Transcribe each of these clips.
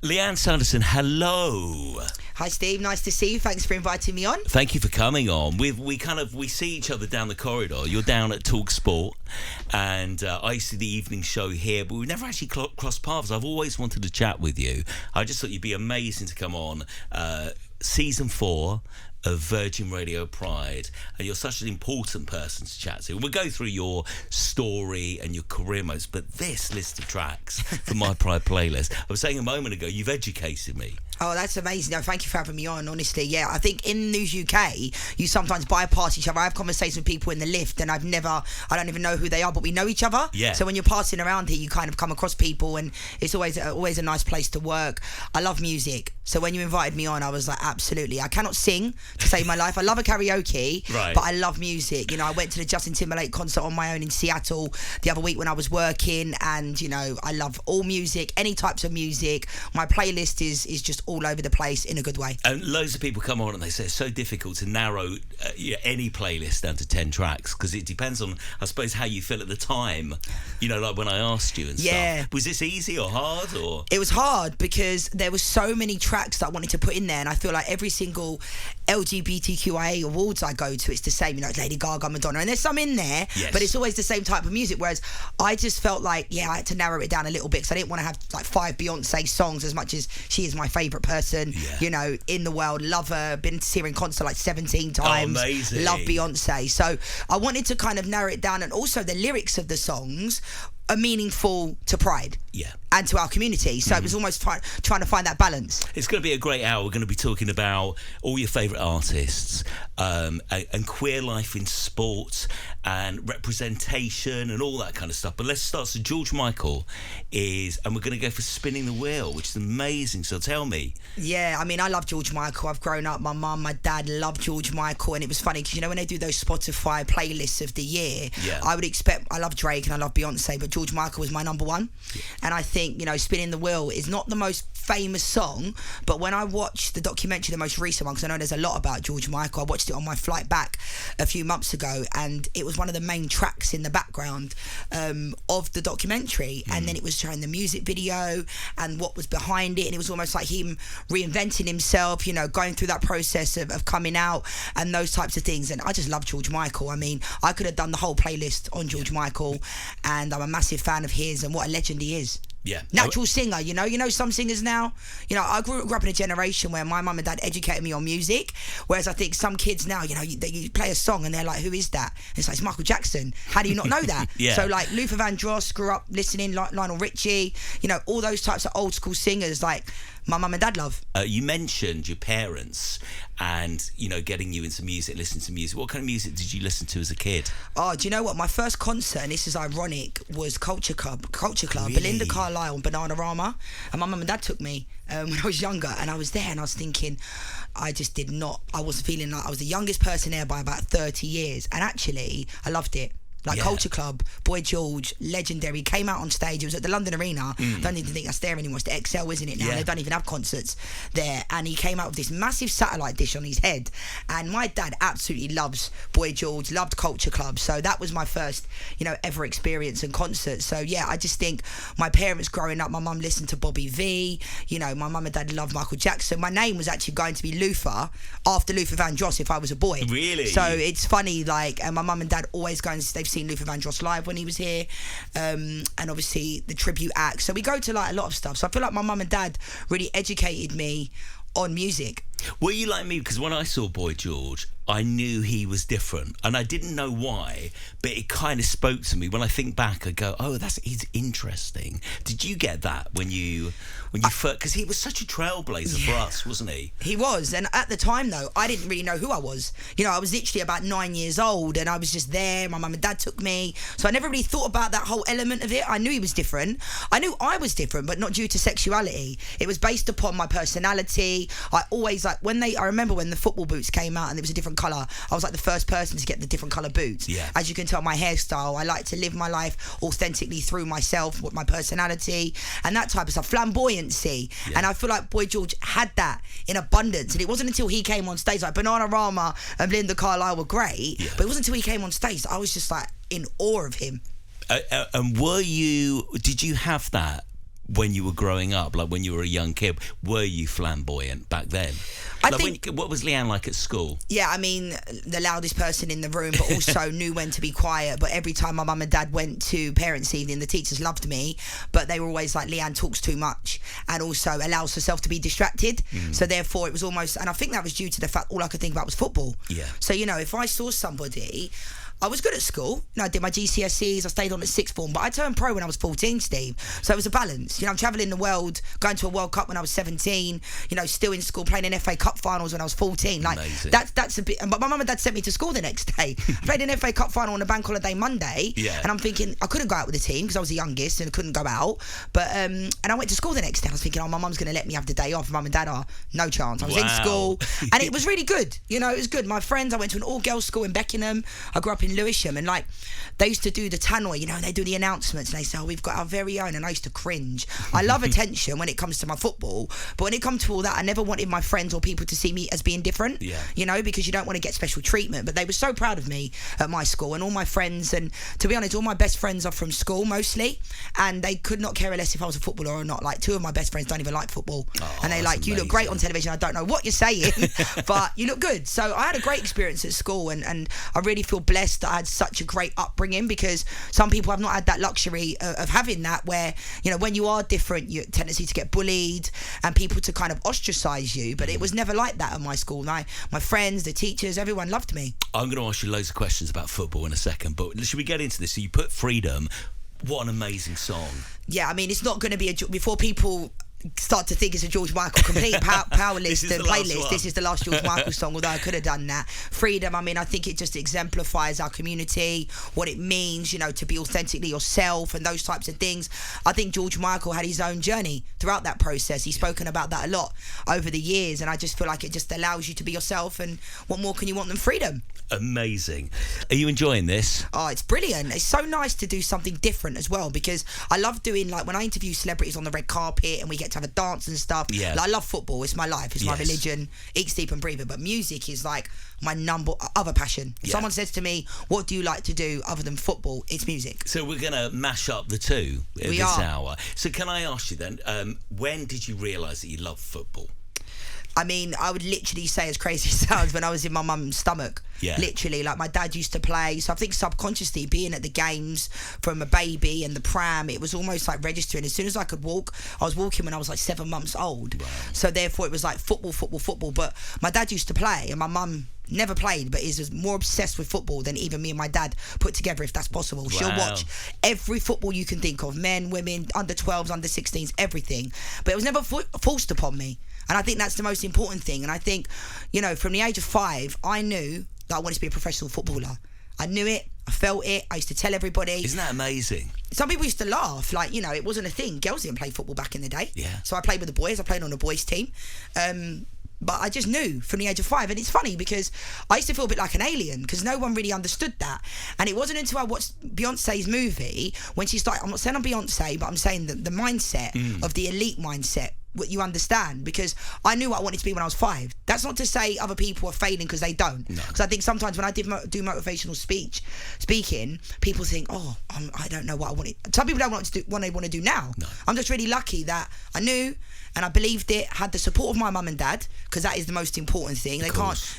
Lianne Sanderson, hello. Hi Steve, nice to see you. Thanks for inviting me on. Thank you for coming on. We see each other down the corridor. You're down at Talk Sport, and I used to do the evening show here, but we've never actually crossed paths. I've always wanted to chat with you. I just thought you'd be amazing to come on. Season 4 of Virgin Radio Pride, and you're such an important person to chat to. We'll go through your story and your career modes, but this list of tracks for my Pride playlist, I was saying a moment ago, you've educated me. Oh, that's amazing. No, thank you for having me on, honestly. Yeah, I think in News UK, you sometimes bypass each other. I have conversations with people in the lift and I don't even know who they are, but we know each other. Yeah. So when you're passing around here, you kind of come across people and it's always a nice place to work. I love music. So when you invited me on, I was like, absolutely. I cannot sing to save my life. I love a karaoke, right, but I love music. You know, I went to the Justin Timberlake concert on my own in Seattle the other week when I was working, and, you know, I love all music, any types of music. My playlist is just all over the place in a good way. And loads of people come on and they say it's so difficult to narrow any playlist down to 10 tracks because it depends on, I suppose, how you feel at the time. You know, like when I asked you and stuff. Was this easy or hard? Or it was hard because there was so many tracks that I wanted to put in there, and I feel like every single LGBTQIA awards I go to, it's the same. You know, it's Lady Gaga, Madonna, and there's some in there, yes, but it's always the same type of music. Whereas I just felt like, I had to narrow it down a little bit because I didn't want to have like 5 Beyonce songs, as much as she is my favourite person, you know, in the world. Love her, been to see her in concert like 17 times. Oh, amazing. Love Beyonce. So I wanted to kind of narrow it down, and also the lyrics of the songs are meaningful to Pride and to our community. So it was almost trying to find that balance. It's going to be a great hour. We're going to be talking about all your favourite artists and queer life in sport and representation and all that kind of stuff. But let's start. So George Michael and we're going to go for Spinning the Wheel, which is amazing. So tell me. Yeah, I mean, I love George Michael. I've grown up, my mum, my dad loved George Michael, and it was funny because, you know, when they do those Spotify playlists of the year, I would expect, I love Drake and I love Beyonce, but George Michael was my number one. And I think, you know, Spinning the Wheel is not the most famous song, but when I watched the documentary, the most recent one, because I know there's a lot about George Michael, I watched it on my flight back a few months ago, and it was one of the main tracks in the background of the documentary. And then it was showing the music video and what was behind it, and it was almost like him reinventing himself, you know, going through that process of coming out and those types of things. And I just love George Michael. I mean, I could have done the whole playlist on George Michael, and I'm a massive fan of his, and what a legend he is. Yeah. Natural singer, you know some singers now, you know, I grew up in a generation where my mum and dad educated me on music, whereas I think some kids now, you know, you play a song and they're like, who is that? And it's like, it's Michael Jackson. How do you not know that? So like Luther Vandross, grew up listening, like Lionel Richie, you know, all those types of old school singers like my mum and dad love. You mentioned your parents and, you know, getting you into music, listening to music. What kind of music did you listen to as a kid? Oh, do you know what? My first concert, and this is ironic, was Culture Club, Really? Belinda Carlisle and Bananarama. And my mum and dad took me when I was younger, and I was there and I was thinking, I was feeling like I was the youngest person there by about 30 years. And actually, I loved it. Like Culture Club, Boy George, legendary, came out on stage. It was at the London Arena. Don't even think that's there anymore. It's the XL, isn't it now? They don't even have concerts there. And he came out with this massive satellite dish on his head. And my dad absolutely loves Boy George, loved Culture Club. So that was my first, you know, ever experience in concert. So yeah, I just think my parents growing up, my mum listened to Bobby V. You know, my mum and dad loved Michael Jackson. My name was actually going to be Luther after Luther Vandross if I was a boy. Really? So it's funny, like, and my mum and dad always go and they've seen Luther Vandross live when he was here, and obviously the tribute act. So we go to like a lot of stuff. So I feel like my mum and dad really educated me on music. Were you like me? Because when I saw Boy George, I knew he was different, and I didn't know why, but it kind of spoke to me. When I think back, I go, "Oh, he's interesting." Did you get that when you first? Because he was such a trailblazer for us, wasn't he? He was, and at the time though, I didn't really know who I was. You know, I was literally about 9 years old, and I was just there. My mum and dad took me, so I never really thought about that whole element of it. I knew he was different. I knew I was different, but not due to sexuality. It was based upon my personality. I always like I remember when the football boots came out and it was a different colour. I was like the first person to get the different colour boots. As you can tell, my hairstyle, I like to live my life authentically through myself, with my personality and that type of stuff, flamboyancy. And I feel like Boy George had that in abundance, and it wasn't until he came on stage, like Bananarama and Belinda Carlisle were great, but it wasn't until he came on stage that I was just like in awe of him. And did you have that when you were growing up, like when you were a young kid? Were you flamboyant back then? I think. What was Lianne like at school? Yeah, I mean, the loudest person in the room, but also knew when to be quiet. But every time my mum and dad went to parents' evening, the teachers loved me, but they were always like, Lianne talks too much and also allows herself to be distracted. So therefore, it was almost, and I think that was due to the fact all I could think about was football. Yeah. So, you know, if I saw somebody, I was good at school. You know, I did my GCSEs, I stayed on at sixth form, but I turned pro when I was 14, Steve. So it was a balance. You know, I'm travelling the world, going to a World Cup when I was 17, you know, still in school, playing in FA Cup finals when I was 14. Like, amazing. That's a bit, but my mum and dad sent me to school the next day. I played an FA Cup final on a bank holiday Monday, and I'm thinking, I couldn't go out with the team because I was the youngest and I couldn't go out. But, and I went to school the next day. I was thinking, oh, my mum's going to let me have the day off. Mum and dad are, no chance. I was in school, and it was really good. You know, it was good. My friends, I went to an all-girls school in Beckenham. I grew up in Lewisham, and like, they used to do the tannoy, you know, and they do the announcements and they say, oh, we've got our very own, and I used to cringe. I love attention when it comes to my football, but when it comes to all that, I never wanted my friends or people to see me as being different, you know, because you don't want to get special treatment. But they were so proud of me at my school, and all my friends, and to be honest, all my best friends are from school mostly, and they could not care less if I was a footballer or not. Like, two of my best friends don't even like football, and they like, you look great on television, I don't know what you're saying, but you look good. So I had a great experience at school, and I really feel blessed that I had such a great upbringing, because some people have not had that luxury of having that, where, you know, when you are different, you have tendency to get bullied and people to kind of ostracize you. But it was never like that at my school. My friends, the teachers, everyone loved me. I'm going to ask you loads of questions about football in a second, but should we get into this? So you put Freedom. What an amazing song. Yeah, I mean, it's not going to be before people start to think it's a George Michael complete power list and playlist. This is the last George Michael song, although I could have done that. Freedom, I mean, I think it just exemplifies our community, what it means, you know, to be authentically yourself and those types of things. I think George Michael had his own journey throughout that process. He's spoken about that a lot over the years, and I just feel like it just allows you to be yourself, and what more can you want than freedom? Amazing. Are you enjoying this? Oh, it's brilliant. It's so nice to do something different as well, because I love doing, like, when I interview celebrities on the red carpet and we get to have a dance and stuff. Like, I love football. It's my life. It's my religion. Eat, sleep and breathe it. But music is like my other passion. If someone says to me, what do you like to do other than football? It's music. So we're going to mash up the two this hour. So can I ask you then, when did you realise that you loved football? I mean, I would literally say, as crazy as it sounds, when I was in my mum's stomach. Literally, like, my dad used to play. So I think subconsciously, being at the games from a baby and the pram, it was almost like registering. As soon as I could walk, I was walking when I was like 7 months old. Wow. So therefore, it was like football, football, football. But my dad used to play, and my mum never played, but is more obsessed with football than even me and my dad put together, if that's possible. She'll watch every football you can think of, men, women, under 12s, under 16s, everything. But it was never forced upon me. And I think that's the most important thing. And I think, you know, from the age of 5, I knew that I wanted to be a professional footballer. I knew it. I felt it. I used to tell everybody. Isn't that amazing? Some people used to laugh. Like, you know, it wasn't a thing. Girls didn't play football back in the day. Yeah. So I played with the boys. I played on a boys' team. But I just knew from the age of 5. And it's funny because I used to feel a bit like an alien because no one really understood that. And it wasn't until I watched Beyonce's movie when she started, I'm not saying I'm Beyonce, but I'm saying the mindset of the elite mindset, what you understand, because I knew what I wanted to be when I was 5. That's not to say other people are failing because they don't. Because I think sometimes when I do motivational speaking, people think, oh, I don't know what I wanted. Some people don't want to do what they want to do now. I'm just really lucky that I knew and I believed it, had the support of my mum and dad, because that is the most important thing.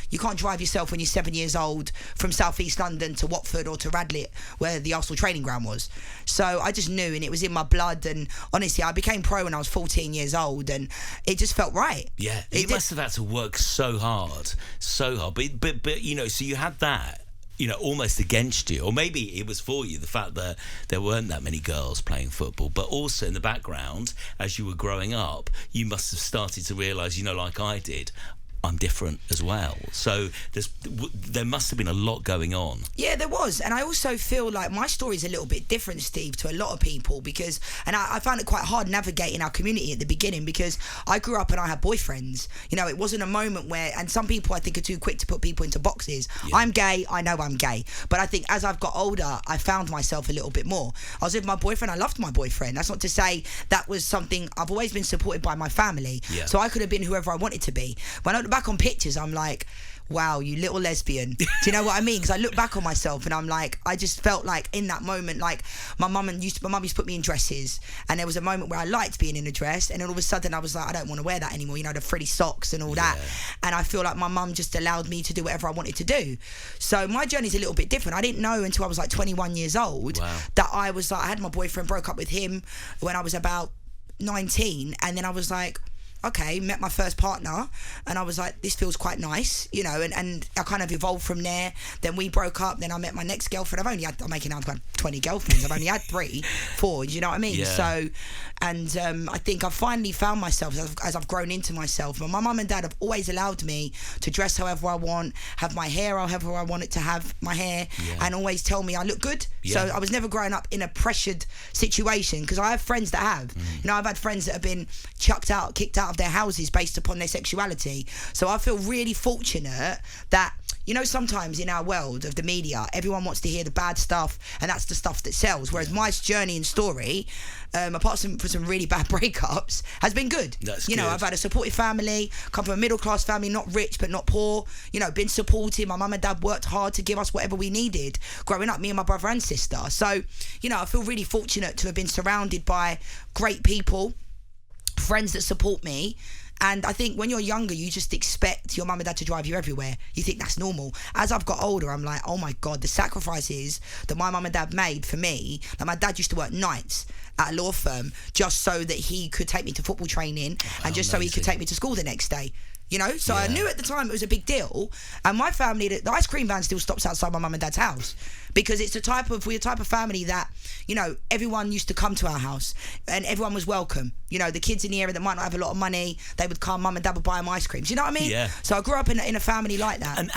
You can't drive yourself when you're 7 years old from South East London to Watford or to Radlett, where the Arsenal training ground was. So I just knew, and it was in my blood. And honestly, I became pro when I was 14 years old, and it just felt right. Yeah, you must have had to work so hard. But you know, so you had that, you know, almost against you, or maybe it was for you, the fact that there weren't that many girls playing football, but also in the background, as you were growing up, you must have started to realise, you know, like I did, I'm different as well. So there must have been a lot going on. Yeah, there was. And I also feel like my story is a little bit different, Steve, to a lot of people, because, and I found it quite hard navigating our community at the beginning, because I grew up and I had boyfriends. You know, it wasn't a moment where, and some people I think are too quick to put people into boxes. Yeah. I'm gay, I know I'm gay. But I think as I've got older, I found myself a little bit more. I was with my boyfriend, I loved my boyfriend. That's not to say that was something, I've always been supported by my family. Yeah. So I could have been whoever I wanted to be. When back on pictures, I'm like, wow, you little lesbian. Do you know what I mean? Because I look back on myself and I'm like, I just felt like in that moment, like my mum used to put me in dresses, and there was a moment where I liked being in a dress, and then all of a sudden I was like, I don't want to wear that anymore, you know, the frilly socks and all that. And I feel like my mum just allowed me to do whatever I wanted to do. So my journey's a little bit different. I didn't know until I was like 21 years old that I was like, I had my boyfriend, broke up with him when I was about 19, and then I was like, okay, met my first partner, and I was like, this feels quite nice, you know, and I kind of evolved from there. Then we broke up, then I met my next girlfriend. I'm making I've got 20 girlfriends. I've only had 3, 4, do you know what I mean? So, and I think I've finally found myself as I've grown into myself. And my mum and dad have always allowed me to dress however I want, have my hair however I want it to have my hair, and always tell me I look good. So I was never growing up in a pressured situation, because I have friends that have. You know, I've had friends that have been kicked out of their houses based upon their sexuality. So I feel really fortunate that, you know, sometimes in our world of the media, everyone wants to hear the bad stuff, and that's the stuff that sells. Whereas my journey and story, apart from some really bad breakups, has been good. You know, I've had a supportive family, come from a middle class family, not rich but not poor. You know, been supported. My mum and dad worked hard to give us whatever we needed growing up, me and my brother and sister. So, you know, I feel really fortunate to have been surrounded by great people, friends that support me. And I think when you're younger, you just expect your mum and dad to drive you everywhere. You think that's normal. As I've got older, I'm like, oh my God, the sacrifices that my mum and dad made for me. Like, my dad used to work nights at a law firm just so that he could take me to football training, and just so he could take me to school the next day. You know, so I knew at the time it was a big deal. And my family, the ice cream van still stops outside my mum and dad's house, because it's we're the type of family that, you know, everyone used to come to our house and everyone was welcome. You know, the kids in the area that might not have a lot of money, they would come, mum and dad would buy them ice creams. You know what I mean? Yeah. So I grew up in a family like that. And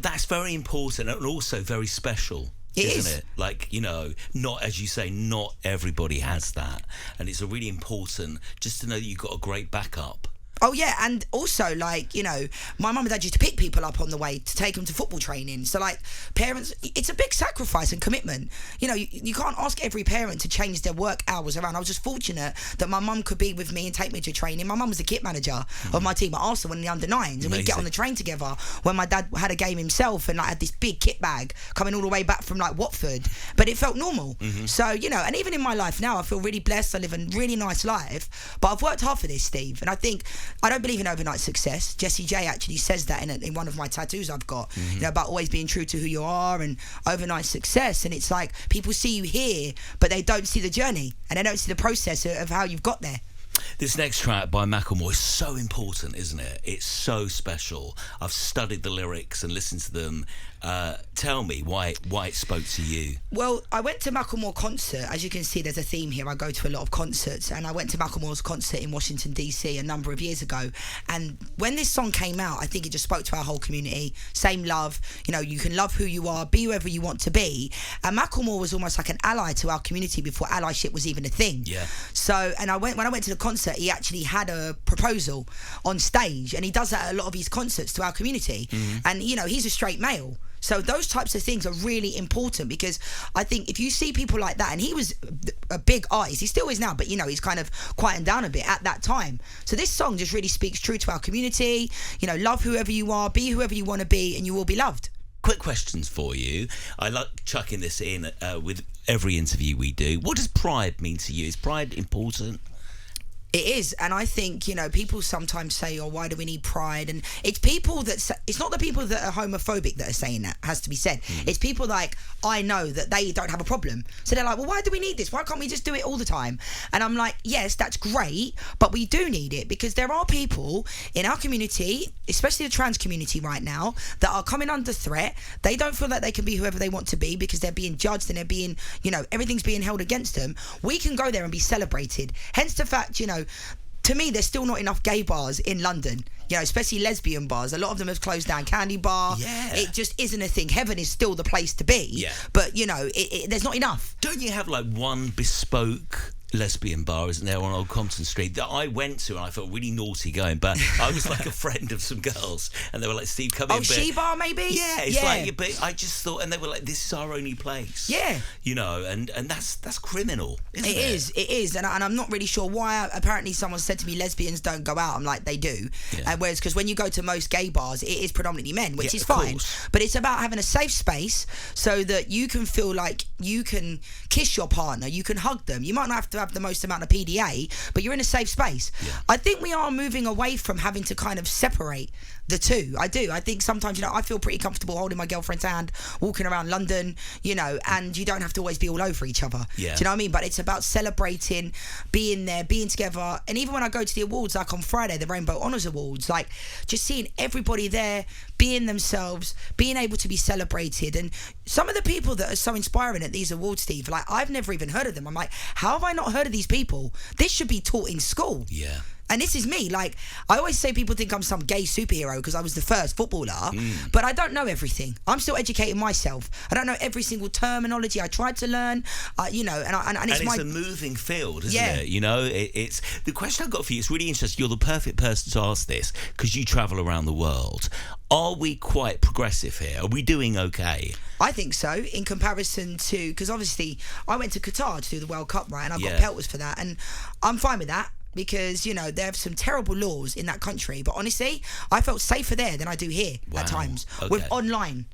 that's very important, and also very special. Isn't it? Like, you know, not, as you say, not everybody has that. And it's a really important just to know that you've got a great backup. Oh yeah, and also, like, you know, my mum and dad used to pick people up on the way to take them to football training. So, like, parents, it's a big sacrifice and commitment. You know, you can't ask every parent to change their work hours around. I was just fortunate that my mum could be with me and take me to training. My mum was the kit manager of my team at Arsenal in the under-9s, and we'd get on the train together when my dad had a game himself, and like had this big kit bag coming all the way back from like Watford, but it felt normal. So, you know, and even in my life now, I feel really blessed. I live a really nice life, but I've worked hard for this, Steve, and I think I don't believe in overnight success. Jessie J actually says that in one of my tattoos I've got, you know, about always being true to who you are and overnight success. And it's like, people see you here, but they don't see the journey, and they don't see the process of how you've got there. This next track by Macklemore is so important, isn't it? It's so special. I've studied the lyrics and listened to them. Tell me why it spoke to you. Well, I went to Macklemore concert. As you can see, there's a theme here. I go to a lot of concerts, and I went to Macklemore's concert in Washington DC a number of years ago. And when this song came out, I think it just spoke to our whole community. Same love. You know, you can love who you are, be whoever you want to be. And Macklemore was almost like an ally to our community before allyship was even a thing. Yeah. So, and when I went to the concert, he actually had a proposal on stage, and he does that at a lot of his concerts to our community. And, you know, he's a straight male. So those types of things are really important, because I think if you see people like that, and he was a big artist, he still is now, but, you know, he's kind of quieting down a bit at that time. So this song just really speaks true to our community. You know, love whoever you are, be whoever you want to be, and you will be loved. Quick questions for you. I like chucking this in with every interview we do. What does pride mean to you? Is pride important? It is, and I think, you know, people sometimes say, oh, why do we need pride? And it's people that say, it's not the people that are homophobic that are saying that, has to be said. It's people like, I know that they don't have a problem. So they're like, well, why do we need this? Why can't we just do it all the time? And I'm like, yes, that's great, but we do need it, because there are people in our community, especially the trans community right now, that are coming under threat. They don't feel that they can be whoever they want to be, because they're being judged and they're being, you know, everything's being held against them. We can go there and be celebrated. Hence the fact, you know, to me, there's still not enough gay bars in London, you know, especially lesbian bars. A lot of them have closed down. Candy Bar. Yeah. It just isn't a thing. Heaven is still the place to be. Yeah. But, you know, there's not enough. Don't you have like one bespoke lesbian bar, isn't there, on Old Compton Street, that I went to, and I felt really naughty going, but I was like a friend of some girls, and they were like, Steve, come in. Oh, She Bar, maybe? Yeah, it's like, but I just thought, and they were like, this is our only place. Yeah. You know, and that's criminal, isn't it? It is, and I'm not really sure why. Apparently someone said to me lesbians don't go out. I'm like, they do. Whereas, because when you go to most gay bars, it is predominantly men, which is fine. But it's about having a safe space so that you can feel like you can kiss your partner, you can hug them. You might not have to have the most amount of PDA, but you're in a safe space. I think we are moving away from having to kind of separate the two. I do. I think sometimes, you know, I feel pretty comfortable holding my girlfriend's hand, walking around London, you know, and you don't have to always be all over each other. Do you know what I mean? But it's about celebrating, being there, being together. And even when I go to the awards, like on Friday, the Rainbow Honours Awards, like just seeing everybody there, being themselves, being able to be celebrated. And some of the people that are so inspiring at these awards, Steve, like I've never even heard of them. I'm like, how have I not heard of these people? This should be taught in school. Yeah. And this is me. Like, I always say people think I'm some gay superhero because I was the first footballer, but I don't know everything. I'm still educating myself. I don't know every single terminology I tried to learn, you know, and it's a moving field, isn't it? You know, it's the question I've got for you. It's really interesting. You're the perfect person to ask this because you travel around the world. Are we quite progressive here? Are we doing okay? I think so, in comparison to, because obviously I went to Qatar to do the World Cup, right? And I got pelters for that, and I'm fine with that. Because, you know, they have some terrible laws in that country. But honestly, I felt safer there than I do here at times. With online,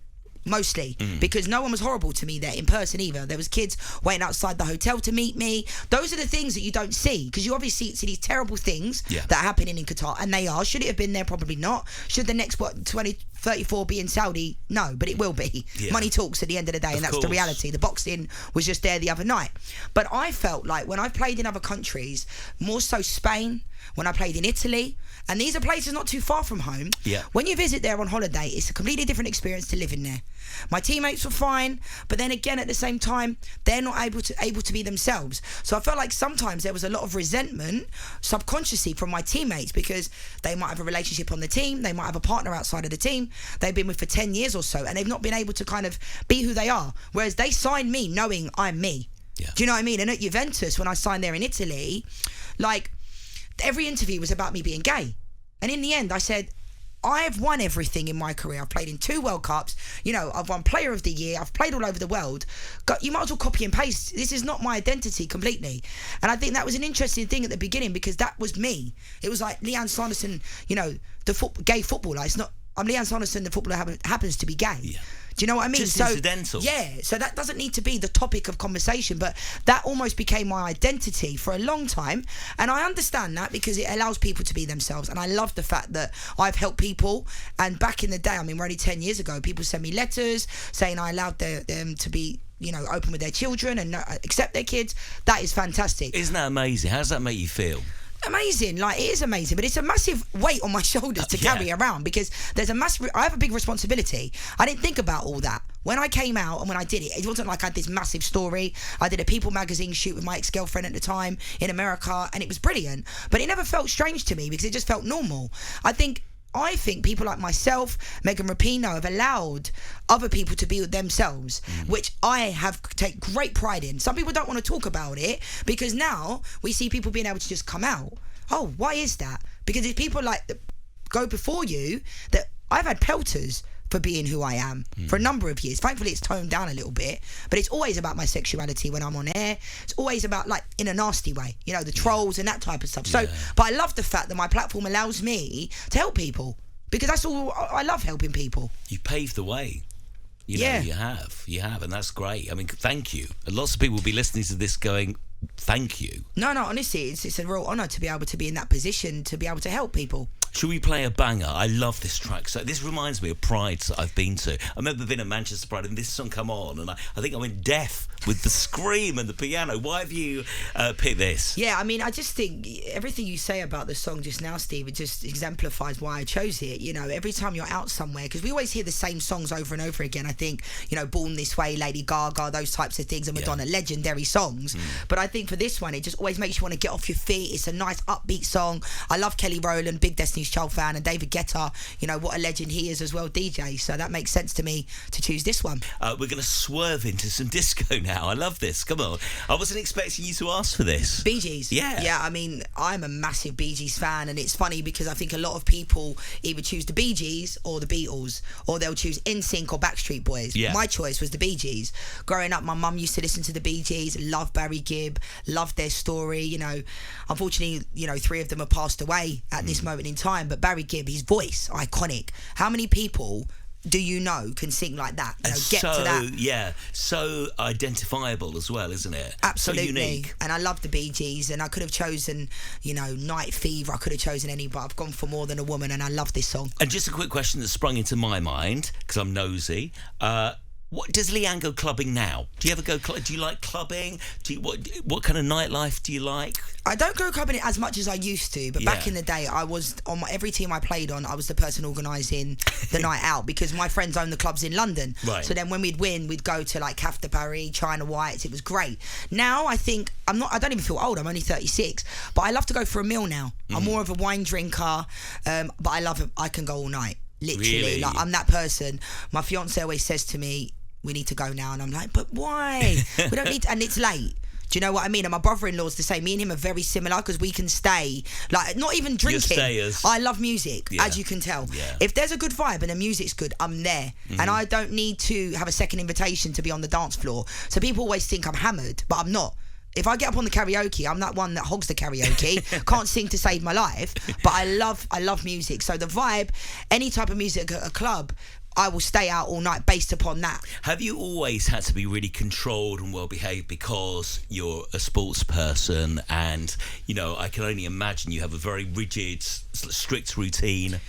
mostly. Because no one was horrible to me there in person either. There was kids waiting outside the hotel to meet me. Those are the things that you don't see. Because you obviously see these terrible things that are happening in Qatar. And they are. Should it have been there? Probably not. Should the next, 2034 be in Saudi? No, but it will be. Money talks at the end of the day, and that's the reality. The boxing was just there the other night. But I felt like when I've played in other countries, more so Spain, when I played in Italy, and these are places not too far from home. When you visit there on holiday, it's a completely different experience to living there. My teammates were fine, but then again at the same time, they're not able to be themselves. So I felt like sometimes there was a lot of resentment subconsciously from my teammates because they might have a relationship on the team, they might have a partner outside of the team, they've been with for 10 years or so, and they've not been able to kind of be who they are. Whereas they signed me knowing I'm me. Do you know what I mean? And at Juventus, when I signed there in Italy, like every interview was about me being gay. And in the end, I said, I've won everything in my career. I've played in 2 World Cups. You know, I've won Player of the Year. I've played all over the world. You might as well copy and paste. This is not my identity completely. And I think that was an interesting thing at the beginning because that was me. It was like Lianne Sanderson, you know, the gay footballer. It's not, I'm Lianne Sanderson, the footballer happens to be gay. Do you know what I mean? Just incidental. Yeah, so that doesn't need to be the topic of conversation, but that almost became my identity for a long time. And I understand that because it allows people to be themselves. And I love the fact that I've helped people. And back in the day, I mean, we're only 10 years ago, people send me letters saying I allowed them to be, you know, open with their children and accept their kids. That is fantastic. Isn't that amazing? How does that make you feel? Amazing, like it is amazing, but it's a massive weight on my shoulders to carry around because there's I have a big responsibility. I didn't think about all that when I came out, and when I did it, it wasn't like I had this massive story. I did a People magazine shoot with my ex-girlfriend at the time in America, and it was brilliant, but it never felt strange to me because it just felt normal. I think people like myself, Megan Rapinoe, have allowed other people to be themselves, which I take great pride in. Some people don't want to talk about it because now we see people being able to just come out. Oh, why is that? Because it's people like that go before you that I've had pelters for being who I am for a number of years. Thankfully, it's toned down a little bit, but it's always about my sexuality when I'm on air. It's always about, like, in a nasty way, you know, the trolls and that type of stuff. So, but I love the fact that my platform allows me to help people because that's all. I love helping people. You paved the way. You know, you have, and that's great. I mean, thank you. And lots of people will be listening to this going, thank you. No, honestly, it's a real honour to be able to be in that position, to be able to help people. Should we play a banger? I love this track. So this reminds me of Prides that I've been to. I remember being at Manchester Pride and this song come on, and I think I went deaf with the scream and the piano. Why have you picked this? Yeah, I mean, I just think everything you say about the song just now, Steve, it just exemplifies why I chose it. You know, every time you're out somewhere, because we always hear the same songs over and over again. I think, you know, Born This Way, Lady Gaga, those types of things, and Madonna, legendary songs. But I think for this one, it just always makes you want to get off your feet. It's a nice upbeat song. I love Kelly Rowland, big Destiny Destiny's Child fan, and David Guetta, you know, what a legend he is as well, DJ. So that makes sense to me to choose this one. We're going to swerve into some disco now. I love this. Come on. I wasn't expecting you to ask for this. Bee Gees. Yeah. Yeah, I mean, I'm a massive Bee Gees fan, and it's funny because I think a lot of people either choose the Bee Gees or the Beatles, or they'll choose NSYNC or Backstreet Boys. Yeah. My choice was the Bee Gees. Growing up, my mum used to listen to the Bee Gees, love Barry Gibb, love their story. You know, unfortunately, you know, 3 of them have passed away at this moment in time, but Barry Gibb, his voice, iconic. How many people do you know can sing like that? You know, get to that. Yeah, so identifiable as well, isn't it? Absolutely. So unique. And I love the Bee Gees, and I could have chosen, you know, Night Fever. I could have chosen any, but I've gone for More Than a Woman, and I love this song. And just a quick question that sprung into my mind, because I'm nosy. What does Lianne go clubbing now? Do you ever go? Do you like clubbing? What kind of nightlife do you like? I don't go clubbing as much as I used to, but back in the day, I was on every team I played on. I was the person organising the night out because my friends owned the clubs in London. Right. So then when we'd win, we'd go to like Caf de Paris, China Whites. It was great. Now I think I don't even feel old. I'm only 36, but I love to go for a meal now. I'm more of a wine drinker, but I can go all night. Literally, Really? like I'm that person. My fiance always says to me, "We need to go now," and I'm like, "But why? We don't need to," and it's late. Do you know what I mean? And my brother-in-law's the same. Me and him are very similar because we can stay, like, not even drinking. I love music, as you can tell. Yeah. If there's a good vibe and the music's good, I'm there. And I don't need to have a second invitation to be on the dance floor. So people always think I'm hammered, but I'm not. If I get up on the karaoke, I'm that one that hogs the karaoke. Can't sing to save my life, but I love music. So the vibe, any type of music at a club, I will stay out all night based upon that. Have you always had to be really controlled and well behaved because you're a sports person, and you know, I can only imagine you have a very rigid, strict routine.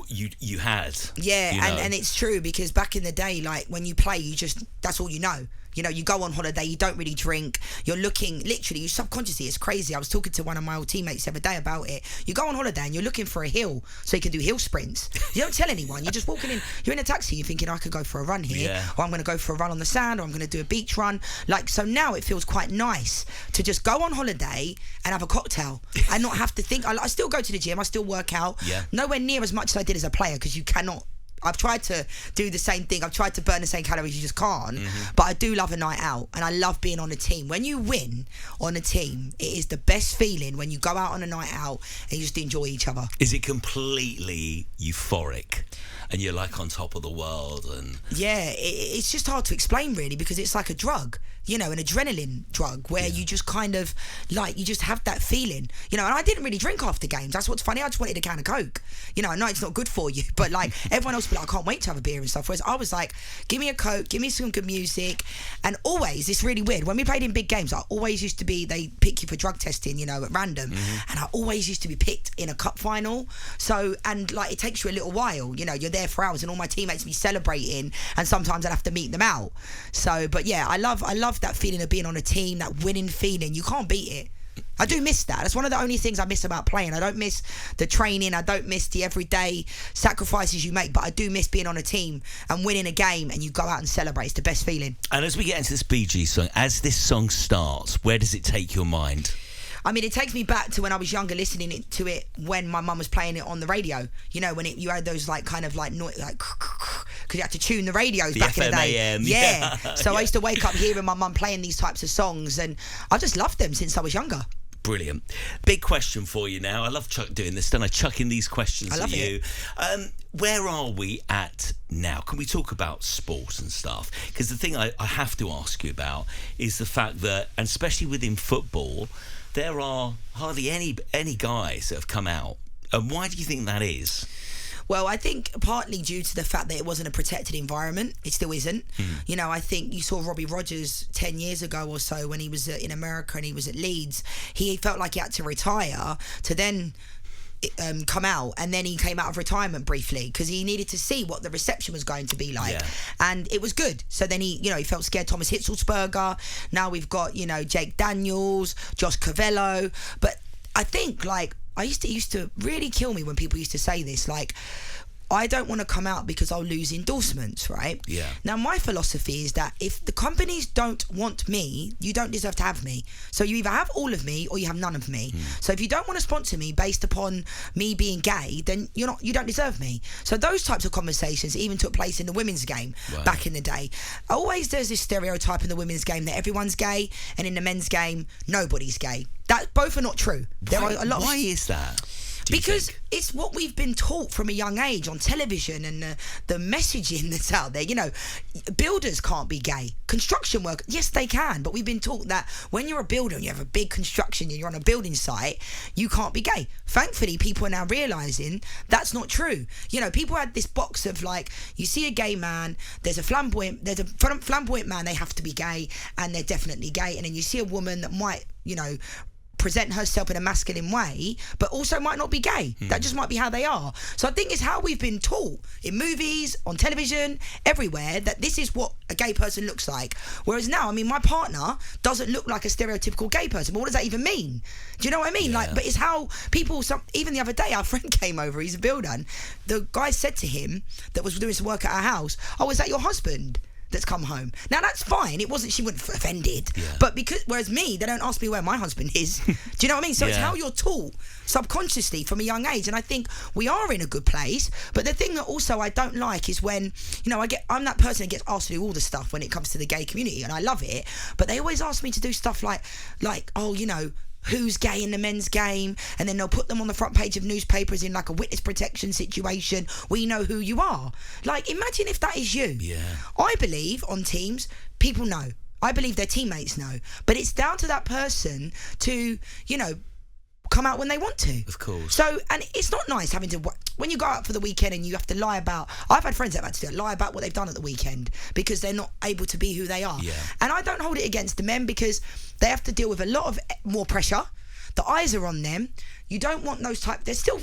You had. Yeah, you know. and it's true because back in the day, like when you play, that's all you know. You know, you go on holiday, you don't really drink. You're looking, literally, you subconsciously, it's crazy. I was talking to one of my old teammates the other day about it. You go on holiday and you're looking for a hill so you can do hill sprints. You don't tell anyone. You're just walking in, you're in a taxi, you're thinking, I could go for a run here, or I'm going to go for a run on the sand, or I'm going to do a beach run. Like, so now it feels quite nice to just go on holiday and have a cocktail and not have to think. I still go to the gym, I still work out. Yeah. Nowhere near as much as I did as a player because you cannot. I've tried to do the same thing. I've tried to burn the same calories. You just can't. But I do love a night out, and I love being on a team. When you win on a team, it is the best feeling when you go out on a night out and you just enjoy each other. Is it completely euphoric? And you're like on top of the world, and it's just hard to explain really because it's like a drug, you know, an adrenaline drug where you just kind of like you just have that feeling, you know. And I didn't really drink after games. That's what's funny. I just wanted a can of Coke, you know. I know it's not good for you, but like everyone else would be like, I can't wait to have a beer and stuff. Whereas I was like, give me a Coke, give me some good music. And always, it's really weird. When we played in big games, I always used to be, they pick you for drug testing, you know, at random, and I always used to be picked in a cup final. So, and like it takes you a little while, you know, you're there for hours, and all my teammates be celebrating, and sometimes I'd have to meet them out. So, but yeah, I love that feeling of being on a team, that winning feeling. You can't beat it. I do miss that. That's one of the only things I miss about playing. I don't miss the training. I don't miss the everyday sacrifices you make, but I do miss being on a team and winning a game and you go out and celebrate. It's the best feeling. And as we get into this Bee Gees song, as this song starts, where does it take your mind? I mean, it takes me back to when I was younger, listening to it when my mum was playing it on the radio. You know, when you had those like kind of like noise, like because you had to tune the radios back in the day. Yeah. So I used to wake up hearing my mum playing these types of songs, and I just loved them since I was younger. Brilliant. Big question for you now. I love Chuck doing this. Don't I chuck in these questions at you? Where are we at now? Can we talk about sport and stuff? Because the thing I have to ask you about is the fact that, and especially within football, there are hardly any guys that have come out. And why do you think that is? Well, I think partly due to the fact that it wasn't a protected environment. It still isn't. You know, I think you saw Robbie Rogers 10 years ago or so when he was in America and he was at Leeds. He felt like he had to retire to then come out, and then he came out of retirement briefly because he needed to see what the reception was going to be like, and it was good. So then he felt scared. Thomas Hitzelsberger. Now we've got, you know, Jake Daniels, Josh Cavello. But I think like it used to really kill me when people used to say this, like, I don't want to come out because I'll lose endorsements, right? Yeah. Now, my philosophy is that if the companies don't want me, you don't deserve to have me. So you either have all of me or you have none of me. So if you don't want to sponsor me based upon me being gay, then you don't deserve me. So those types of conversations even took place in the women's game back in the day. Always there's this stereotype in the women's game that everyone's gay, and in the men's game, nobody's gay. That both are not true. Why is that? Because it's what we've been taught from a young age on television, and the messaging that's out there. You know, builders can't be gay. Construction workers, yes, they can. But we've been taught that when you're a builder and you have a big construction and you're on a building site, you can't be gay. Thankfully, people are now realising that's not true. You know, people had this box of like, you see a gay man, there's a flamboyant man, they have to be gay, and they're definitely gay. And then you see a woman that might, you know, present herself in a masculine way, but also might not be gay. That just might be how they are. So I think it's how we've been taught in movies, on television, everywhere, that this is what a gay person looks like. Whereas now, I mean, my partner doesn't look like a stereotypical gay person. But what does that even mean? Do you know what I mean? Yeah. Like, but it's how people, even the other day, our friend came over, he's a builder, and the guy said to him that was doing some work at our house, "Oh, is that your husband that's come home?" Now that's fine. It wasn't, she wasn't offended. Yeah. But whereas me, they don't ask me where my husband is. Do you know what I mean? So it's how you're taught subconsciously from a young age. And I think we are in a good place. But the thing that also I don't like is when, you know, I'm that person that gets asked to do all the stuff when it comes to the gay community, and I love it. But they always ask me to do stuff like, oh, you know, who's gay in the men's game, and then they'll put them on the front page of newspapers in like a witness protection situation. We know who you are. Like, imagine if that is you. Yeah. I believe on teams, people know. I believe their teammates know. But it's down to that person to, you know, come out when they want to. Of course. So, and it's not nice having to, when you go out for the weekend and you have to lie about, I've had friends that have had to do it, lie about what they've done at the weekend because they're not able to be who they are. Yeah. And I don't hold it against the men because they have to deal with a lot of more pressure. The eyes are on them. You don't want those there's still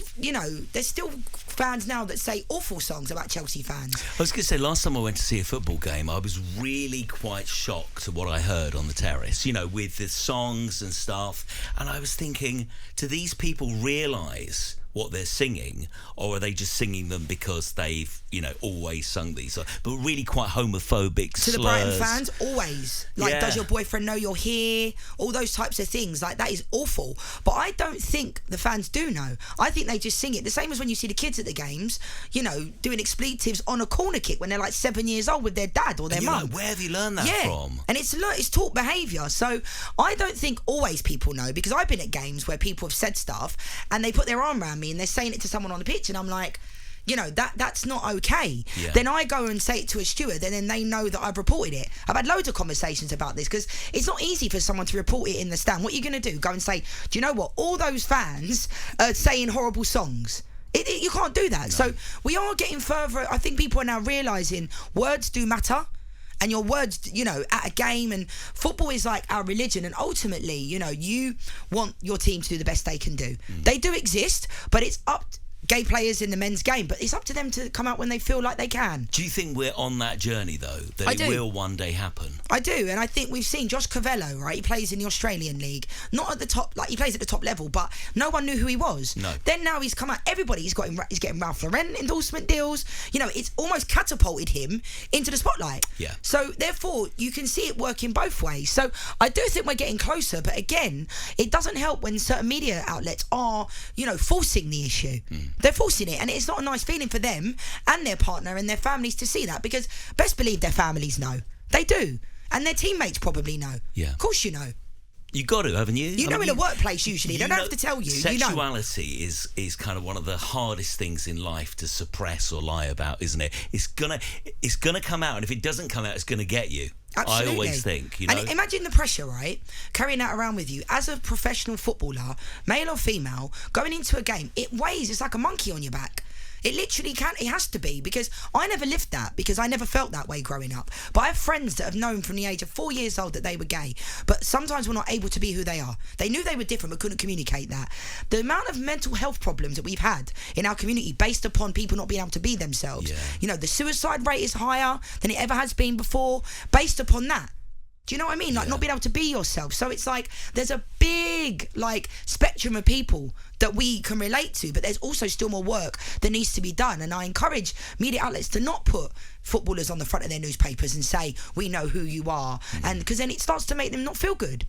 fans now that say awful songs about Chelsea fans. I was going to say, last time I went to see a football game, I was really quite shocked at what I heard on the terrace, you know, with the songs and stuff. And I was thinking, do these people realise what they're singing, or are they just singing them because they've, you know, always sung these? But really quite homophobic to slurs. The Brighton fans, always. Like, Yeah. does your boyfriend know you're here? All those types of things. Like, that is awful. But I don't think the fans do know. I think they just sing it. The same as when you see the kids at the games, you know, doing expletives on a corner kick when they're like 7 years old with their dad or their mum. Like, where have you learned that from? And it's taught behaviour. So I don't think always people know, because I've been at games where people have said stuff and they put their arm around me and they're saying it to someone on the pitch, and I'm like, you know, that's not okay. Yeah. Then I go and say it to a steward, and then they know that I've reported it. I've had loads of conversations about this, because it's not easy for someone to report it in the stand. What are you going to do? Go and say, do you know what? All those fans are saying horrible songs. You can't do that. No. So we are getting further. I think people are now realising words do matter. And your words, you know, at a game, and football is like our religion. And ultimately, you know, you want your team to do the best they can do. They do exist, but it's up to gay players in the men's game, but it's up to them to come out when they feel like they can. Do you think we're on that journey, though, that it will one day happen? I do, and I think we've seen Josh Cavello, right? He plays in the Australian League, not at the top, like he plays at the top level, but no one knew who he was. No. Then now he's come out, he's getting Ralph Lauren endorsement deals. You know, it's almost catapulted him into the spotlight. Yeah. So therefore, you can see it working both ways. So I do think we're getting closer, but again, it doesn't help when certain media outlets are, you know, forcing the issue. They're forcing it, and it's not a nice feeling for them and their partner and their families to see that, because best believe their families know. They do. And their teammates probably know. Yeah. Of course you know. You got to, haven't you? You know, in a workplace usually. They don't have to tell you. Sexuality is kind of one of the hardest things in life to suppress or lie about, isn't it? It's gonna come out, and if it doesn't come out, it's gonna get you. Absolutely. I always think, you know. And imagine the pressure, right? Carrying that around with you as a professional footballer, male or female, going into a game. It weighs. It's like a monkey on your back. It literally can. It has to be, because I never lived that, because I never felt that way growing up. But I have friends that have known from the age of 4 years old that they were gay, but sometimes were not able to be who they are. They knew they were different but couldn't communicate that. The amount of mental health problems that we've had in our community based upon people not being able to be themselves. Yeah. You know, the suicide rate is higher than it ever has been before based upon that. Do you know what I mean? Like not being able to be yourself. So it's like there's a big like spectrum of people that we can relate to, but there's also still more work that needs to be done. And I encourage media outlets to not put footballers on the front of their newspapers and say, we know who you are. And because then it starts to make them not feel good.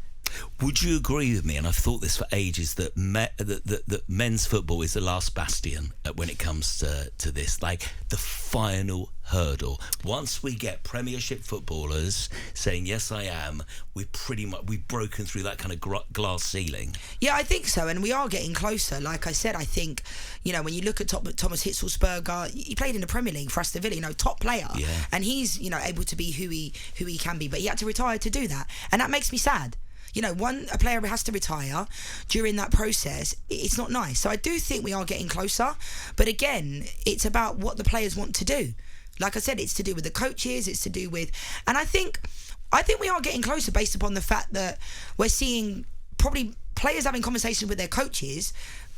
Would you agree with me, and I've thought this for ages, that that men's football is the last bastion when it comes to this, like the final hurdle? Once we get Premiership footballers saying, yes, I am, we've broken through that kind of glass ceiling. Yeah, I think so, and we are getting closer. Like I said, I think, you know, when you look at Thomas Hitzlsperger, he played in the Premier League for Aston Villa, you know, top player, and he's, you know, able to be who he can be, but he had to retire to do that, and that makes me sad. You know, a player has to retire during that process. It's not nice. So I do think we are getting closer. But again, it's about what the players want to do. Like I said, it's to do with the coaches. It's to do with... And I think we are getting closer based upon the fact that we're seeing probably players having conversations with their coaches.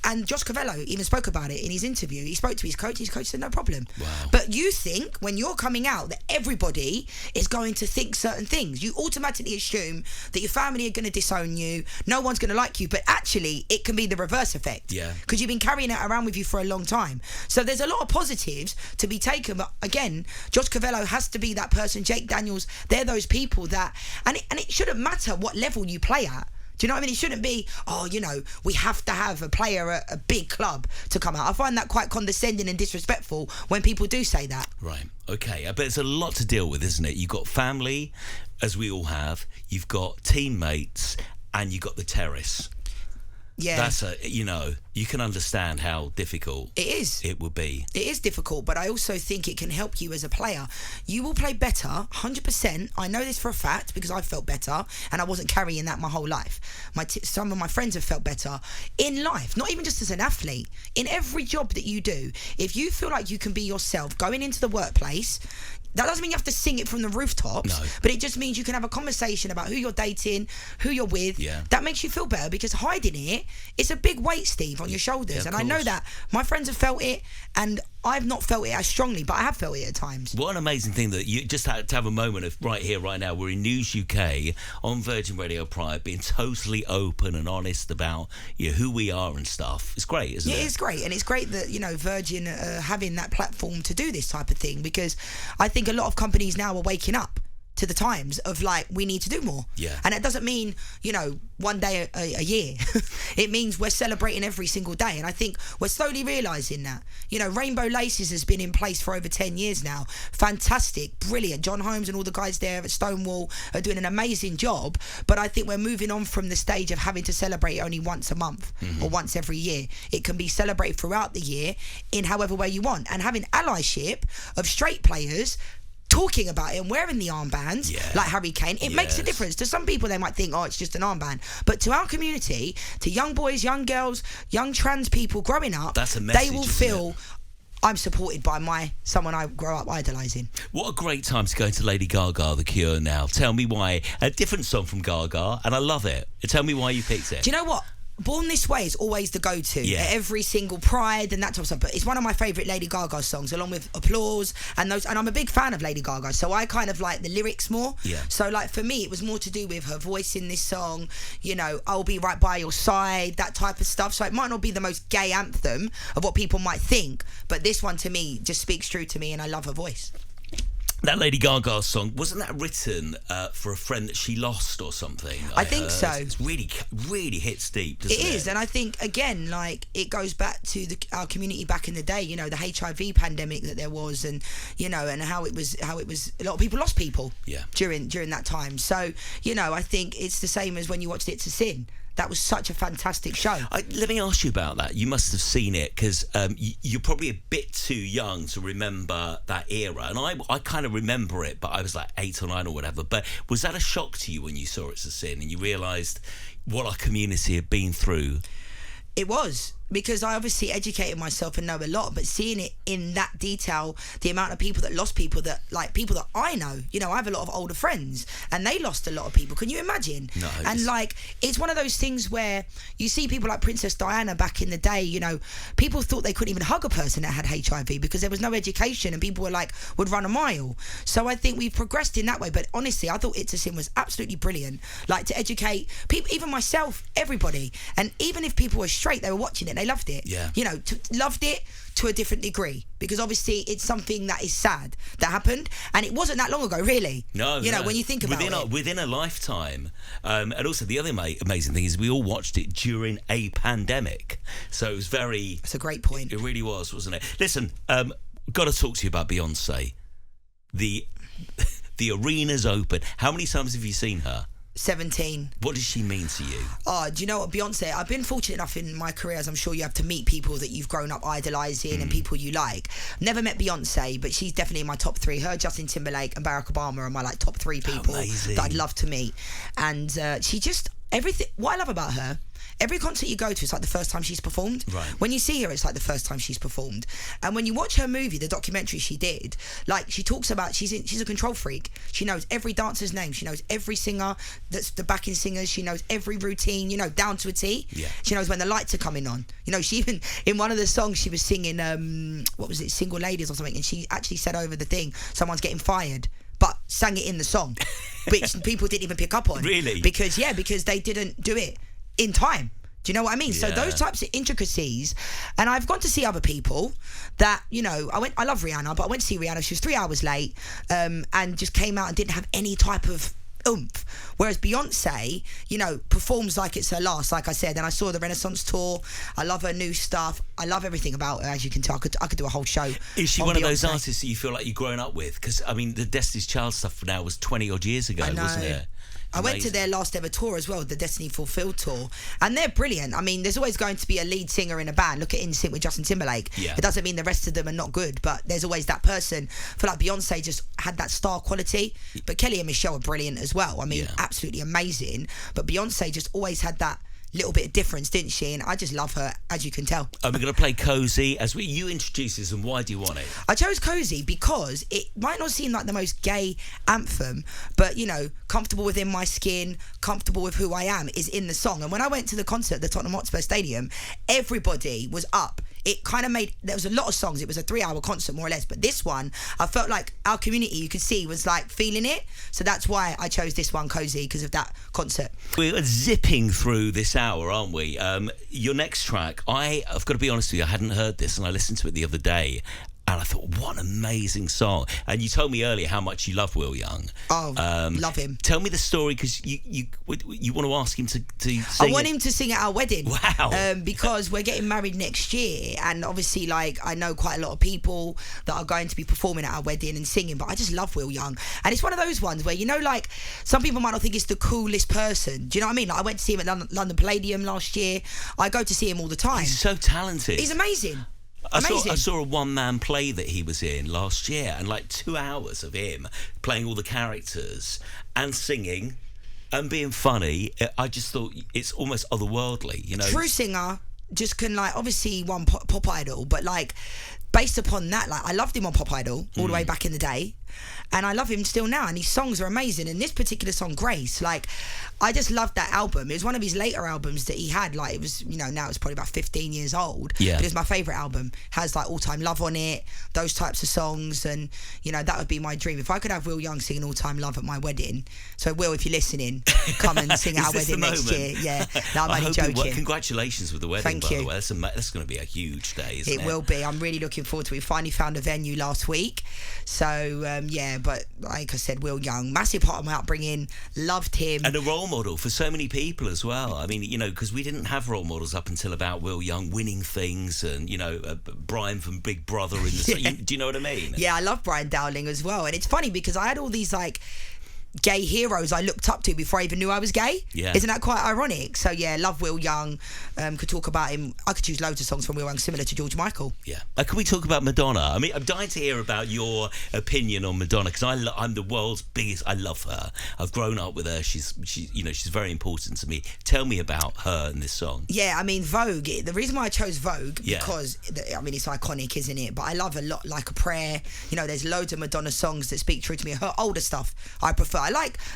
And Josh Cavello even spoke about it in his interview. He spoke to his coach said, no problem. Wow. But you think, when you're coming out, that everybody is going to think certain things. You automatically assume that your family are going to disown you, no one's going to like you, but actually, it can be the reverse effect. Yeah. Because you've been carrying it around with you for a long time. So there's a lot of positives to be taken, but again, Josh Cavello has to be that person, Jake Daniels, they're those people that... And it shouldn't matter what level you play at. Do you know what I mean? It shouldn't be, oh, you know, we have to have a player at a big club to come out. I find that quite condescending and disrespectful when people do say that. Right. Okay. But it's a lot to deal with, isn't it? You've got family, as we all have. You've got teammates, and you've got the terrace. Yeah. That's you know, you can understand how difficult it would be. It is difficult, but I also think it can help you as a player. You will play better, 100%. I know this for a fact because I felt better and I wasn't carrying that my whole life. Some of my friends have felt better in life, not even just as an athlete. In every job that you do, if you feel like you can be yourself going into the workplace, that doesn't mean you have to sing it from the rooftops, but it just means you can have a conversation about who you're dating, who you're with. Yeah. That makes you feel better, because hiding it's a big weight, Steve, on your shoulders. And I know that my friends have felt it, and I've not felt it as strongly, but I have felt it at times. What an amazing thing that you just had to have a moment of right here, right now. We're in News UK on Virgin Radio Pride, being totally open and honest about who we are and stuff. It's great, isn't it? Yeah, it's great. And it's great that, Virgin having that platform to do this type of thing, because I think a lot of companies now are waking up to the times of like, we need to do more. Yeah. And it doesn't mean, one day a year. It means we're celebrating every single day. And I think we're slowly realising that. Rainbow Laces has been in place for over 10 years now. Fantastic, brilliant. John Holmes and all the guys there at Stonewall are doing an amazing job. But I think we're moving on from the stage of having to celebrate only once a month or once every year. It can be celebrated throughout the year in however way you want. And having allyship of straight players talking about it and wearing the armbands like Harry Kane, it makes a difference. To some people, they might think, oh, it's just an armband. But to our community, to young boys, young girls, young trans people growing up, that's a message, they will feel I'm supported by someone I grow up idolising. What a great time to go to Lady Gaga, The Cure now. Tell me why. A different song from Gaga, and I love it. Tell me why you picked it. Do you know what? Born This Way is always the go-to at every single Pride and that type of stuff. But it's one of my favourite Lady Gaga songs, along with Applause and those. And I'm a big fan of Lady Gaga, so I kind of like the lyrics more. Yeah. So like for me, it was more to do with her voice in this song. I'll be right by your side, that type of stuff. So it might not be the most gay anthem of what people might think, but this one to me just speaks true to me, and I love her voice. That Lady Gaga song, wasn't that written for a friend that she lost or something? I think so. It's really, really hits deep, doesn't it? It is, and I think, again, like, it goes back to our community back in the day, the HIV pandemic that there was, and, and how it was, a lot of people lost people during that time. So, I think it's the same as when you watched It's a Sin. That was such a fantastic show. Let me ask you about that. You must have seen it, because you're probably a bit too young to remember that era. And I kind of remember it, but I was like 8 or 9 or whatever. But was that a shock to you when you saw It's a Sin and you realised what our community had been through? It was, because I obviously educated myself and know a lot, but seeing it in that detail, the amount of people that lost people that I know, you know, I have a lot of older friends and they lost a lot of people. Can you imagine? No. And like, it's one of those things where you see people like Princess Diana back in the day, you know, people thought they couldn't even hug a person that had HIV because there was no education and people were like, would run a mile. So I think we've progressed in that way. But honestly, I thought It's a Sin was absolutely brilliant. Like, to educate people, even myself, everybody. And even if people were straight, they were watching it, they loved it. Yeah. You know, loved it to a different degree, because obviously it's something that is sad that happened, and it wasn't that long ago, really. No, you know, when you think about within a lifetime. And also the other amazing thing is we all watched it during a pandemic, so it was very. That's a great point. It really was, wasn't it? Listen, got to talk to you about Beyonce. The arena's open. How many times have you seen her? 17. What does she mean to you? Oh, do you know what, Beyonce, I've been fortunate enough in my career, as I'm sure you have, to meet people that you've grown up idolising and people you like. Never met Beyonce, but she's definitely in my top 3. Her, Justin Timberlake and Barack Obama are my like top 3 people that I'd love to meet. And she just, everything, what I love about her, every concert you go to, it's like the first time she's performed. Right. When you see her, it's like the first time she's performed. And when you watch her movie, the documentary she did, like, she talks about, she's a control freak. She knows every dancer's name. She knows every singer that's the backing singers. She knows every routine, you know, down to a T. Yeah. She knows when the lights are coming on. You know, she even, in one of the songs, she was singing, what was it, Single Ladies or something, and she actually said over the thing, someone's getting fired, but sang it in the song, which people didn't even pick up on. Really? Because they didn't do it in time. Do you know what I mean? Yeah. So those types of intricacies, and I've gone to see other people that, you know, I love Rihanna, but I went to see Rihanna, she was 3 hours late, and just came out and didn't have any type of oomph. Whereas Beyonce, you know, performs like it's her last, like I said. And I saw the Renaissance tour. I love her new stuff. I love everything about her, as you can tell. I could do a whole show. Is she on one of Beyonce. those artists that you feel like you've grown up with? Because, I mean, the Destiny's Child stuff now was 20 odd years ago, wasn't it? I went to their last ever tour as well, the Destiny Fulfilled tour, and they're brilliant. I mean, there's always going to be a lead singer in a band. Look at NSYNC with Justin Timberlake. Yeah. It doesn't mean the rest of them are not good, but there's always that person. I feel like Beyonce just had that star quality, but Kelly and Michelle are brilliant as well. I mean, absolutely amazing. But Beyonce just always had that little bit of difference, didn't she? And I just love her, as you can tell. We're going to play Cozy as you introduce this, and why do you want it? I chose Cozy because it might not seem like the most gay anthem, but, you know, comfortable within my skin, comfortable with who I am is in the song. And when I went to the concert at the Tottenham Hotspur Stadium, everybody was up. It kind of there was a lot of songs. It was a 3-hour concert, more or less. But this one, I felt like our community, you could see, was like feeling it. So that's why I chose this one, Cozy, because of that concert. We're zipping through this hour, aren't we? Your next track, I've got to be honest with you, I hadn't heard this, and I listened to it the other day. And I thought, what an amazing song. And you told me earlier how much you love Will Young. Oh, love him. Tell me the story, because you want to ask him to sing I want him to sing at our wedding. Wow. Because we're getting married next year. And obviously, like, I know quite a lot of people that are going to be performing at our wedding and singing. But I just love Will Young. And it's one of those ones where, you know, like, some people might not think he's the coolest person. Do you know what I mean? Like, I went to see him at London Palladium last year. I go to see him all the time. He's so talented. He's amazing. I saw a one-man play that he was in last year, and like 2 hours of him playing all the characters and singing and being funny. I just thought it's almost otherworldly, you know. True singer, just can, like, obviously one pop idol, but like based upon that, like, I loved him on Pop Idol all the way back in the day. And I love him still now, and his songs are amazing. And this particular song, Grace, like, I just loved that album. It was one of his later albums that he had. Like, it was, you know, now it's probably about 15 years old. Yeah. But it was my favourite album. Has, like, All Time Love on it, those types of songs. And, you know, that would be my dream. If I could have Will Young singing All Time Love at my wedding. So, Will, if you're listening, come and sing at our wedding next year. Yeah. No, I'm only joking. Congratulations with the wedding, Thank you. the way. That's going to be a huge day, isn't it? It will be. I'm really looking forward to it. We finally found a venue last week. So, yeah, but like I said, Will Young, massive part of my upbringing, loved him. And a role model for so many people as well. I mean, you know, because we didn't have role models up until about Will Young winning things, and, you know, Brian from Big Brother in the... Do you know what I mean? Yeah, I love Brian Dowling as well. And it's funny because I had all these, like, gay heroes I looked up to before I even knew I was gay. Yeah. Isn't that quite ironic? So yeah, love Will Young. Could talk about him. I could choose loads of songs from Will Young similar to George Michael. Yeah. Can we talk about Madonna? I mean, I'm dying to hear about your opinion on Madonna, because I'm the world's biggest. I love her. I've grown up with her. She's very important to me. Tell me about her and this song. Yeah, I mean, Vogue. The reason why I chose Vogue, because I mean, it's iconic, isn't it? But I love a lot, Like a Prayer. You know, there's loads of Madonna songs that speak true to me. Her older stuff I prefer.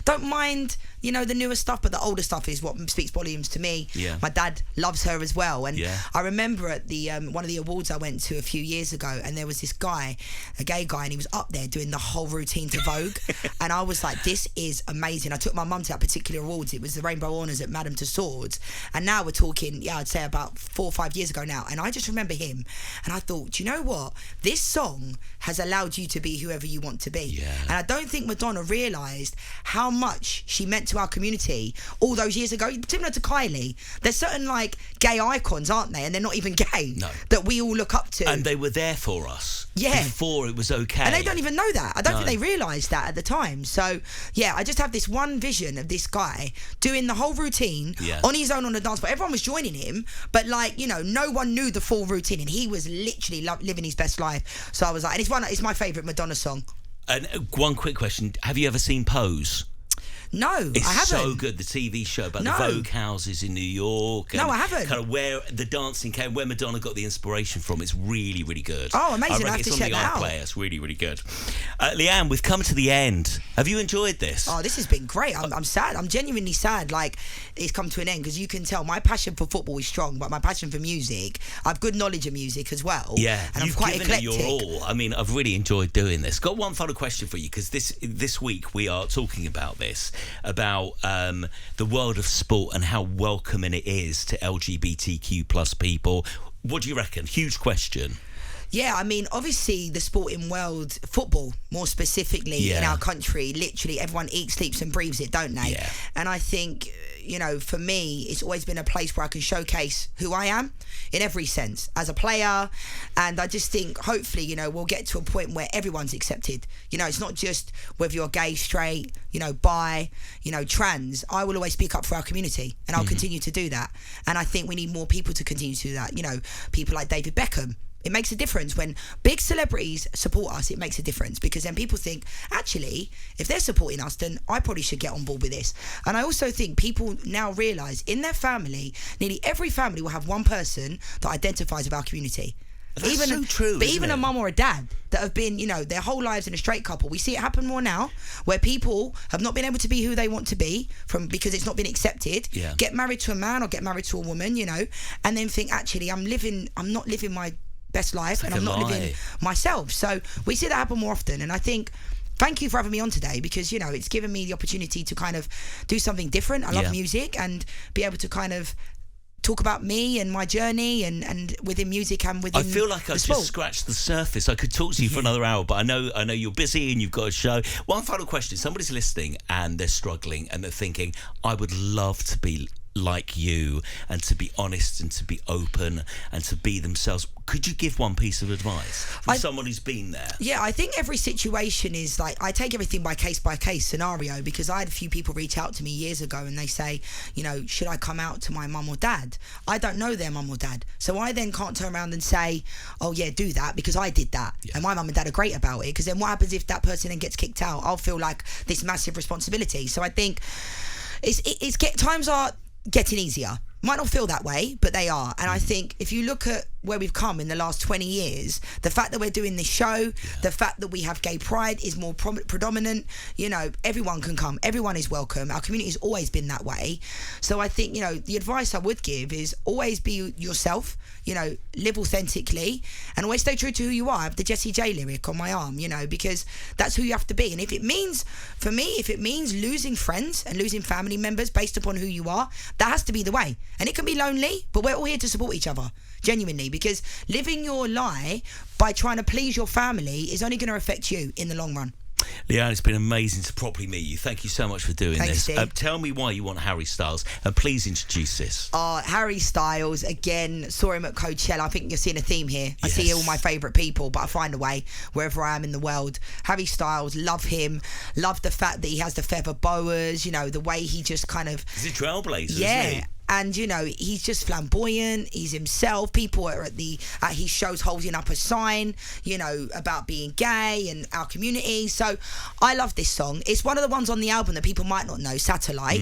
Don't mind, the newer stuff, but the older stuff is what speaks volumes to me. Yeah. My dad loves her as well. And I remember at the one of the awards I went to a few years ago, and there was this guy, a gay guy, and he was up there doing the whole routine to Vogue. And I was like, this is amazing. I took my mum to that particular awards. It was the Rainbow Honours at Madame Tussauds. And now we're talking, I'd say about 4 or 5 years ago now. And I just remember him. And I thought, do you know what? This song has allowed you to be whoever you want to be. Yeah. And I don't think Madonna realised how much she meant to our community all those years ago. Similar to Kylie. There's certain gay icons, aren't they? And they're not even gay. No. That we all look up to. And they were there for us. Yeah. Before it was okay. And they don't even know that. I don't think they realised that at the time. So, yeah, I just have this one vision of this guy doing the whole routine on his own on the dance floor. Everyone was joining him, but no one knew the full routine, and he was literally living his best life. So I was like, and it's my favourite Madonna song. And one quick question: have you ever seen Pose? No, I haven't. It's so good, the TV show about the Vogue houses in New York. And no, I haven't. Kind of where the dancing came, where Madonna got the inspiration from. It's really, really good. Oh, amazing. I have it's to check that out. Play. It's really, really good. Leanne, we've come to the end. Have you enjoyed this? Oh, this has been great. I'm sad. I'm genuinely sad. It's come to an end, because you can tell my passion for football is strong, but my passion for music, I have good knowledge of music as well. Yeah, and you've I'm quite given eclectic. it your all. I mean, I've really enjoyed doing this. Got one final question for you, because this week we are talking about the world of sport and how welcoming it is to LGBTQ plus people. What do you reckon? Huge question. Yeah, I mean, obviously the sporting world, football more specifically in our country, literally everyone eats, sleeps and breathes it, don't they? Yeah. And I think, for me, it's always been a place where I can showcase who I am in every sense as a player. And I just think, hopefully, we'll get to a point where everyone's accepted. It's not just whether you're gay, straight, bi, trans. I will always speak up for our community, and I'll continue to do that. And I think we need more people to continue to do that. People like David Beckham. It makes a difference when big celebrities support us. It makes a difference, because then people think, actually, if they're supporting us, then I probably should get on board with this. And I also think people now realise in their family, nearly every family will have one person that identifies with our community. That's so true. But even a mum or a dad that have been, their whole lives in a straight couple. We see it happen more now, where people have not been able to be who they want to be because it's not been accepted. Yeah. Get married to a man or get married to a woman, and then think, actually, I'm not living my best life, and I'm not living myself. So we see that happen more often. And I think, thank you for having me on today, because it's given me the opportunity to kind of do something different. I love music, and be able to kind of talk about me and my journey and within music and within. I feel like I've just scratched the surface. I could talk to you for another hour, but I know you're busy and you've got a show. One final question: somebody's listening and they're struggling and they're thinking, I would love to be like you, and to be honest and to be open and to be themselves. Could you give one piece of advice from someone who's been there? Yeah, I think every situation is I take everything by case scenario, because I had a few people reach out to me years ago and they say, should I come out to my mum or dad? I don't know their mum or dad, so I then can't turn around and say, oh yeah, do that, because I did that and my mum and dad are great about it. Because then what happens if that person then gets kicked out? I'll feel like this massive responsibility. So I think times are getting easier. Might not feel that way, but they are. And I think if you look at where we've come in the last 20 years, the fact that we're doing this show, the fact that we have gay pride is more predominant, everyone can come, everyone is welcome. Our community has always been that way. So I think, the advice I would give is always be yourself, live authentically, and always stay true to who you are. I have the Jessie J lyric on my arm, because that's who you have to be. And if it means losing friends and losing family members based upon who you are, that has to be the way. And it can be lonely, but we're all here to support each other, genuinely, because living your lie by trying to please your family is only going to affect you in the long run. Lianne, it's been amazing to properly meet you. Thank you so much for doing Thanks, this. Steve. Tell me why you want Harry Styles, and please introduce this. Harry Styles, again, saw him at Coachella. I think you're seeing a theme here. I Yes. see all my favourite people, but I find a way wherever I am in the world. Harry Styles, love him. Love the fact that he has the feather boas, you know, the way he just kind of... He's a trailblazer, Yeah. isn't he? And, you know, he's just flamboyant. He's himself. People are at his shows holding up a sign, you know, about being gay and our community. So I love this song. It's one of the ones on the album that people might not know, Satellite.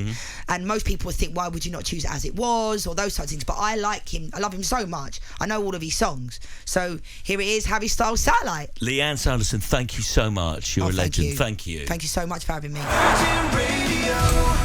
And most people would think, why would you not choose it as it was, or those types of things. But I like him. I love him so much. I know all of his songs. So here it is, Harry Styles, Satellite. Leanne Sanderson, thank you so much. You're a legend. Thank you. Thank you so much for having me. Virgin Radio.